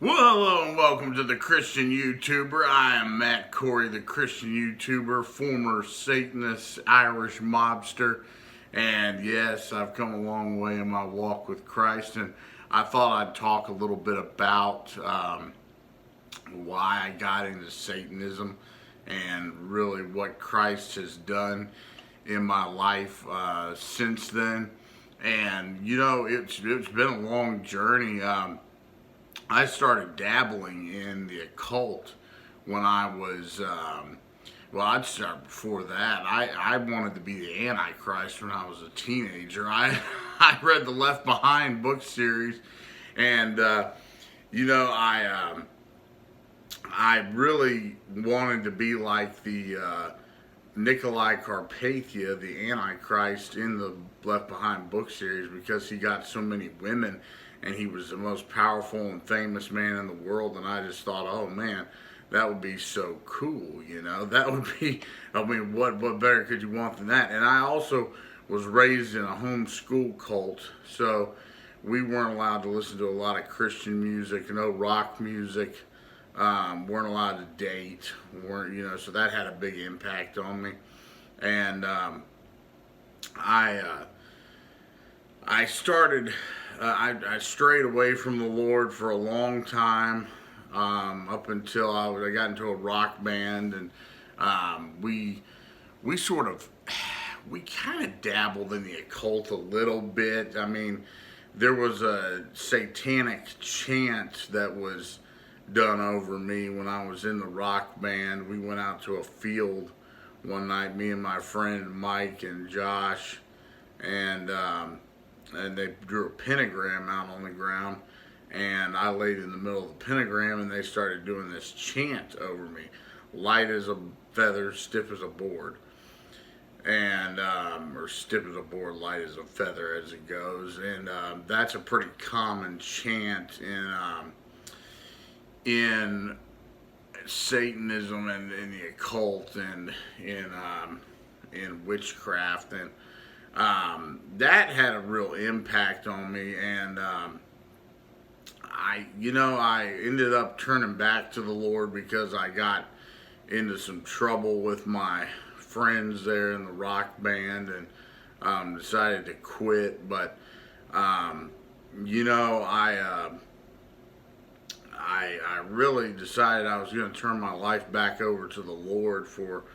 Well, hello and welcome to the Christian YouTuber. I am Matt Corey, the Christian YouTuber, former Satanist, Irish mobster, and yes, I've come a long way in my walk with Christ, and I thought I'd talk a little bit about why I got into Satanism and really what Christ has done in my life since then. And you know, it's been a long journey. I started dabbling in the occult when I was, well, I'd start before that. I wanted to be the Antichrist when I was a teenager. I read the Left Behind book series, and, you know, I really wanted to be like the Nikolai Carpathia, the Antichrist in the Left Behind book series, because he got so many women and he was the most powerful and famous man in the world. And I just thought, oh man, that would be so cool, you know? That would be, I mean, what better could you want than that? And I also was raised in a homeschool cult, so we weren't allowed to listen to a lot of Christian music, no rock music. Weren't allowed to date, weren't, you know, so that had a big impact on me. And I started, I strayed away from the Lord for a long time, up until I got into a rock band, and we sort of, we kind of dabbled in the occult a little bit. I mean, there was a satanic chant that was done over me when I was in the rock band. We went out to a field one night, me and my friend Mike and Josh, and they drew a pentagram out on the ground, and I laid in the middle of the pentagram, and they started doing this chant over me: light as a feather, stiff as a board. And or stiff as a board, light as a feather, as it goes. And that's a pretty common chant in Satanism and in the occult and in witchcraft. And that had a real impact on me. And I ended up turning back to the Lord because I got into some trouble with my friends there in the rock band, and decided to quit. But I really decided I was going to turn my life back over to the Lord for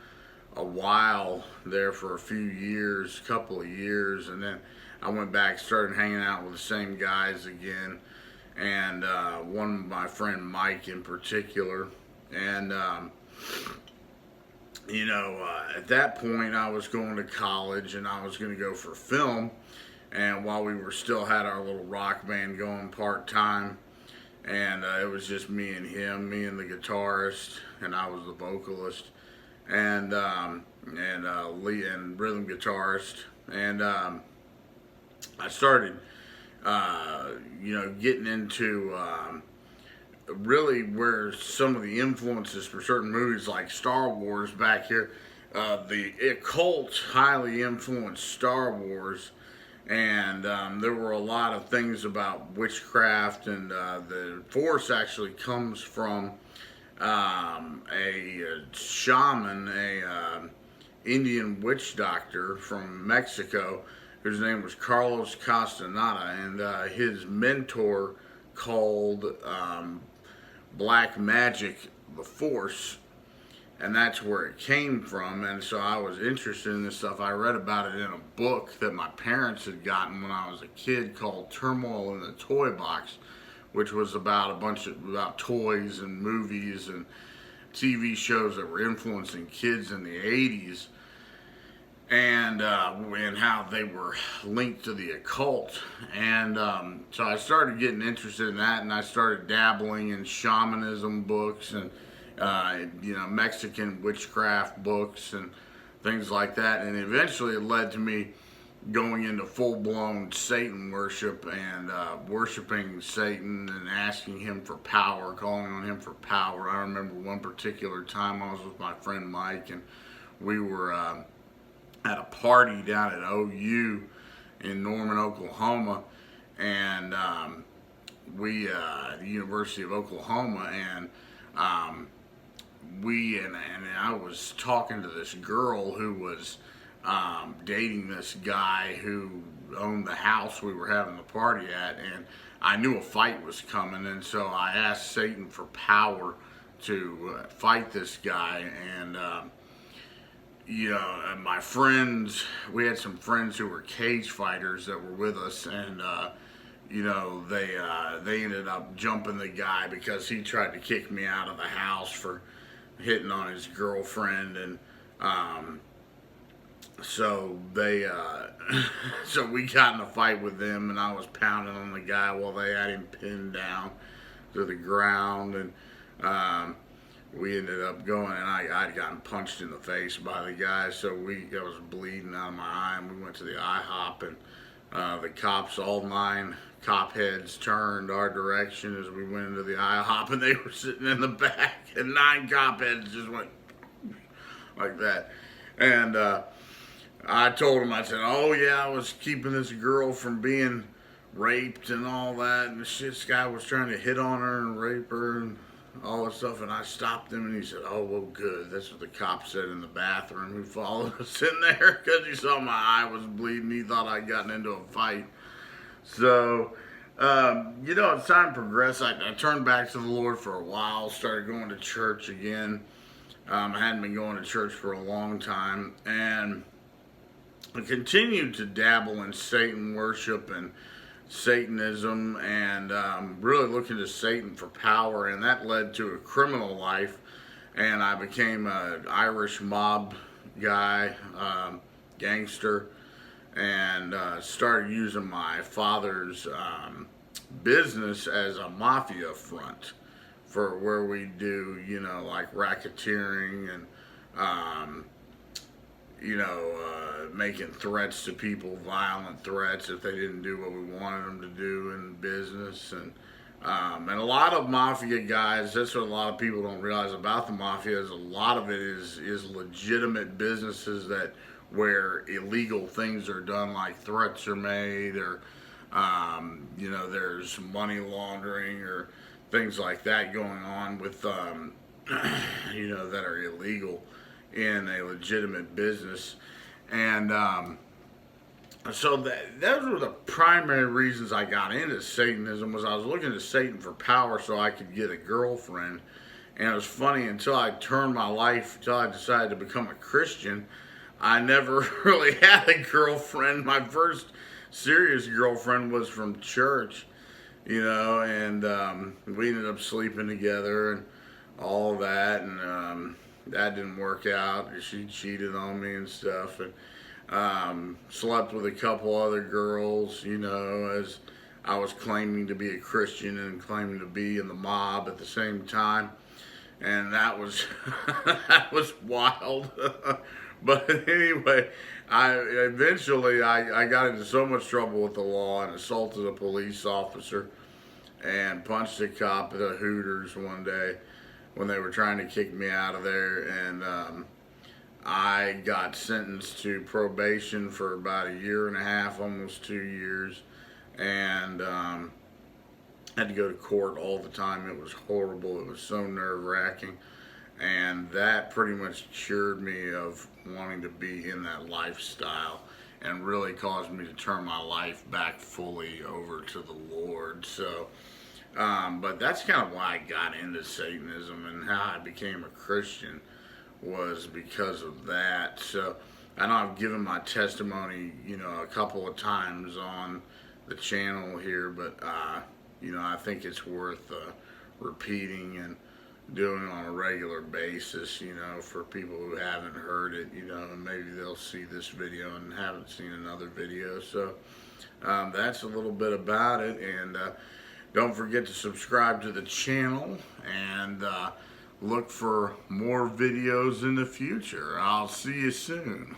a while there, for a few years, couple of years, and then I went back, started hanging out with the same guys again, and one of my friend Mike in particular. And at that point I was going to college and I was going to go for film, and while we were still had our little rock band going part-time, and it was just me and him, me and the guitarist, and I was the vocalist, and lead and rhythm guitarist. And I started getting into really where some of the influences for certain movies like Star Wars back here, the occult highly influenced Star Wars. And there were a lot of things about witchcraft, and the Force actually comes from a shaman, a Indian witch doctor from Mexico, whose name was Carlos Castaneda, and his mentor called black magic the Force, and that's where it came from. And so I was interested in this stuff. I read about it in a book that my parents had gotten when I was a kid called Turmoil in the Toy Box, which was about about toys and movies and TV shows that were influencing kids in the 80s, and how they were linked to the occult. And so I started getting interested in that, and I started dabbling in shamanism books and Mexican witchcraft books and things like that. And eventually it led to me going into full-blown Satan worship, and worshiping Satan and asking him for power, calling on him for power. I remember one particular time I was with my friend Mike, and we were at a party down at OU in Norman, Oklahoma, and the University of Oklahoma, and and I was talking to this girl who was dating this guy who owned the house we were having the party at, and I knew a fight was coming, and so I asked Satan for power to fight this guy. And and my friends, we had some friends who were cage fighters that were with us, and they ended up jumping the guy because he tried to kick me out of the house for hitting on his girlfriend. And so they so we got in a fight with them, and I was pounding on the guy while they had him pinned down to the ground. And we ended up going, and I'd gotten punched in the face by the guy, so I was bleeding out of my eye, and we went to the IHOP, and the cops, all 9 cop heads, turned our direction as we went into the IHOP, and they were sitting in the back, and 9 cop heads just went like that. And I told him, I said, oh yeah, I was keeping this girl from being raped and all that, and this guy was trying to hit on her and rape her and all this stuff. And I stopped him, and he said, oh, well, good. That's what the cop said in the bathroom, who followed us in there, because he saw my eye was bleeding. He thought I'd gotten into a fight. So, as time progressed, I turned back to the Lord for a while, started going to church again. I hadn't been going to church for a long time, and I continued to dabble in Satan worship and Satanism, and really looking to Satan for power, and that led to a criminal life. And I became an Irish mob guy, gangster, and started using my father's business as a mafia front for where we do, like racketeering and making threats to people, violent threats if they didn't do what we wanted them to do in business. And a lot of mafia guys, that's what a lot of people don't realize about the mafia, is a lot of it is legitimate businesses where illegal things are done, like threats are made, or there's money laundering or things like that going on with that are illegal in a legitimate business. And so those were the primary reasons I got into Satanism, was I was looking to Satan for power so I could get a girlfriend. And it was funny, until I decided to become a Christian, I never really had a girlfriend. My first serious girlfriend was from church, and we ended up sleeping together and all that, and that didn't work out. She cheated on me and stuff, and slept with a couple other girls, as I was claiming to be a Christian and claiming to be in the mob at the same time. And that was that was wild. But anyway, I eventually got into so much trouble with the law and assaulted a police officer and punched a cop at a Hooters one day when they were trying to kick me out of there. And I got sentenced to probation for about 1.5 years, almost 2 years, and had to go to court all the time. It was horrible. It was so nerve-wracking, and that pretty much cured me of wanting to be in that lifestyle, and really caused me to turn my life back fully over to the Lord. So but that's kind of why I got into Satanism, and how I became a Christian was because of that. So I know I've given my testimony, a couple of times on the channel here, but I think it's worth repeating and doing on a regular basis, for people who haven't heard it, and maybe they'll see this video and haven't seen another video. So that's a little bit about it, and don't forget to subscribe to the channel, and look for more videos in the future. I'll see you soon.